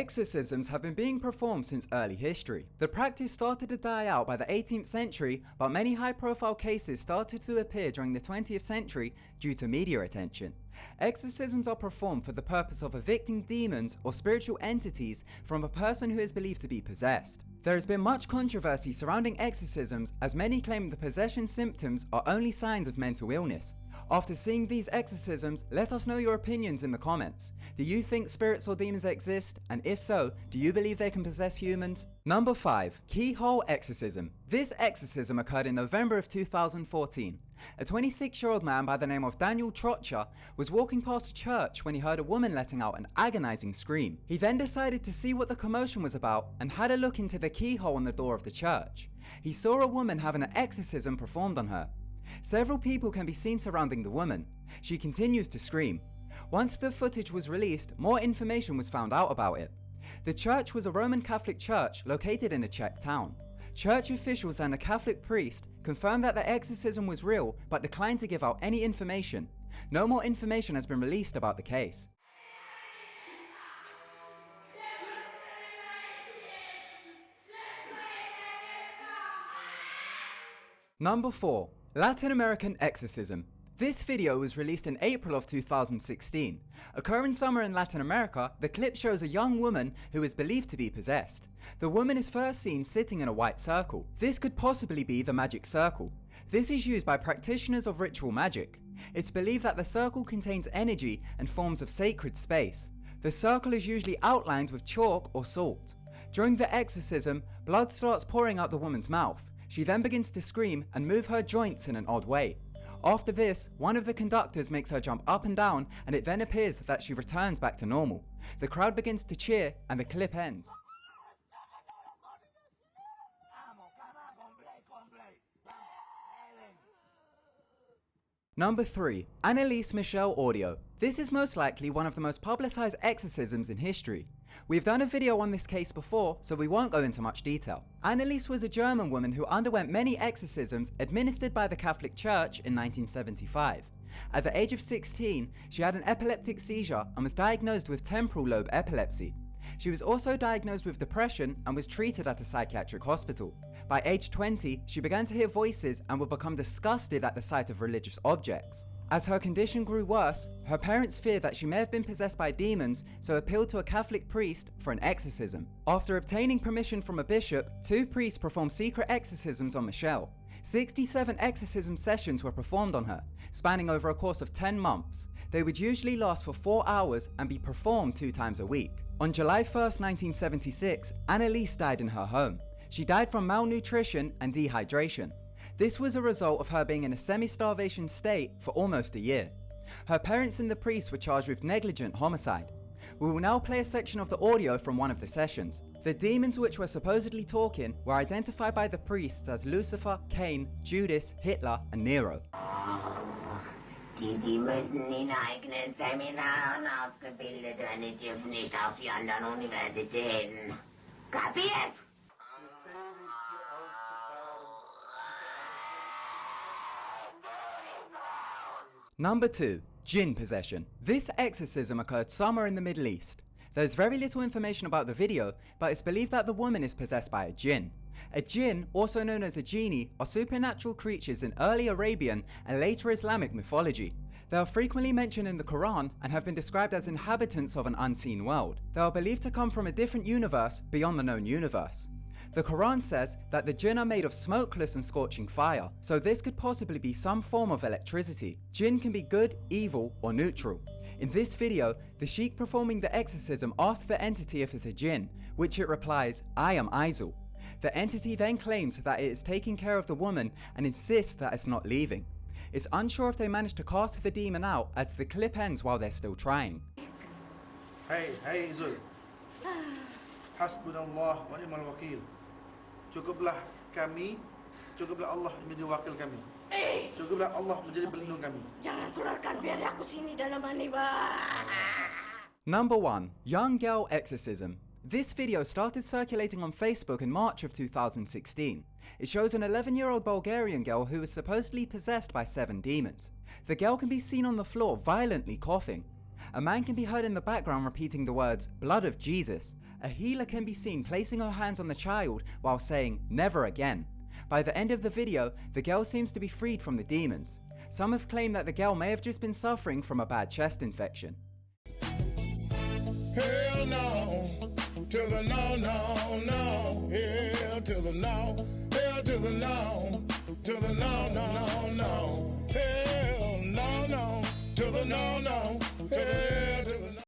Exorcisms have been being performed since early history. The practice started to die out by the 18th century, but many high-profile cases started to appear during the 20th century due to media attention. Exorcisms are performed for the purpose of evicting demons or spiritual entities from a person who is believed to be possessed. There has been much controversy surrounding exorcisms, as many claim the possession symptoms are only signs of mental illness. After seeing these exorcisms, let us know your opinions in the comments. Do you think spirits or demons exist? And if so, do you believe they can possess humans? Number 5. Keyhole Exorcism. This exorcism occurred in November of 2014. A 26-year-old man by the name of Daniel Trotcher was walking past a church when he heard a woman letting out an agonizing scream. He then decided to see what the commotion was about and had a look into the keyhole on the door of the church. He saw a woman having an exorcism performed on her. Several people can be seen surrounding the woman. She continues to scream. Once the footage was released, more information was found out about it. The church was a Roman Catholic church located in a Czech town. Church officials and a Catholic priest confirmed that the exorcism was real but declined to give out any information. No more information has been released about the case. Number 4. Latin American Exorcism. This video was released in April of 2016. Occurring somewhere in Latin America, the clip shows a young woman who is believed to be possessed. The woman is first seen sitting in a white circle. This could possibly be the magic circle. This is used by practitioners of ritual magic. It's believed that the circle contains energy and forms of sacred space. The circle is usually outlined with chalk or salt. During the exorcism, blood starts pouring out the woman's mouth. She then begins to scream and move her joints in an odd way. After this, one of the conductors makes her jump up and down, and it then appears that she returns back to normal. The crowd begins to cheer and the clip ends. Number 3. Annelise Michelle audio. This is most likely one of the most publicized exorcisms in history. We've done a video on this case before, so we won't go into much detail. Annelise was a German woman who underwent many exorcisms administered by the Catholic Church in 1975. At the age of 16, she had an epileptic seizure and was diagnosed with temporal lobe epilepsy. She was also diagnosed with depression and was treated at a psychiatric hospital. By age 20, she began to hear voices and would become disgusted at the sight of religious objects. As her condition grew worse, her parents feared that she may have been possessed by demons, so appealed to a Catholic priest for an exorcism. After obtaining permission from a bishop, 2 priests performed secret exorcisms on Michelle. 67 exorcism sessions were performed on her, spanning over a course of 10 months. They would usually last for 4 hours and be performed 2 times a week. On July 1st, 1976, Annelise died in her home. She died from malnutrition and dehydration. This was a result of her being in a semi-starvation state for almost a year. Her parents and the priest were charged with negligent homicide. We will now play a section of the audio from one of the sessions. The demons which were supposedly talking were identified by the priests as Lucifer, Cain, Judas, Hitler, and Nero. Die müssen in eigenen Seminaren ausgebildet werden, die dürfen nicht auf die anderen Universitäten. Kapiert? Number 2. Jinn Possession. This exorcism occurred somewhere in the Middle East. There is very little information about the video, but it's believed that the woman is possessed by a jinn. A jinn, also known as a genie, are supernatural creatures in early Arabian and later Islamic mythology. They are frequently mentioned in the Quran and have been described as inhabitants of an unseen world. They are believed to come from a different universe beyond the known universe. The Quran says that the jinn are made of smokeless and scorching fire, so this could possibly be some form of electricity. Jinn can be good, evil, or neutral. In this video, the sheikh performing the exorcism asks the entity if it's a jinn, which it replies, "I am Aizel." The entity then claims that it is taking care of the woman and insists that it's not leaving. It's unsure if they managed to cast the demon out, as the clip ends while they're still trying. Hey Aizel. Hasbunallah wa ni'mal wakil. Cukuplah kami, cukuplah Allah menjadi wakil kami. Cukuplah Allah menjadi pelindung kami. Jangan keluarkan biar aku sini dalam ini, Bang. Number 1. Young Girl Exorcism. This video started circulating on Facebook in March of 2016. It shows an 11-year-old Bulgarian girl who is supposedly possessed by 7 demons. The girl can be seen on the floor violently coughing. A man can be heard in the background repeating the words, "Blood of Jesus." A healer can be seen placing her hands on the child while saying, "Never again." By the end of the video, the girl seems to be freed from the demons. Some have claimed that the girl may have just been suffering from a bad chest infection. Hell no, to the no, no, no. Hell to the no, hell to the no, to the no, no, no, no. Hell no, no, to the no, no. Hell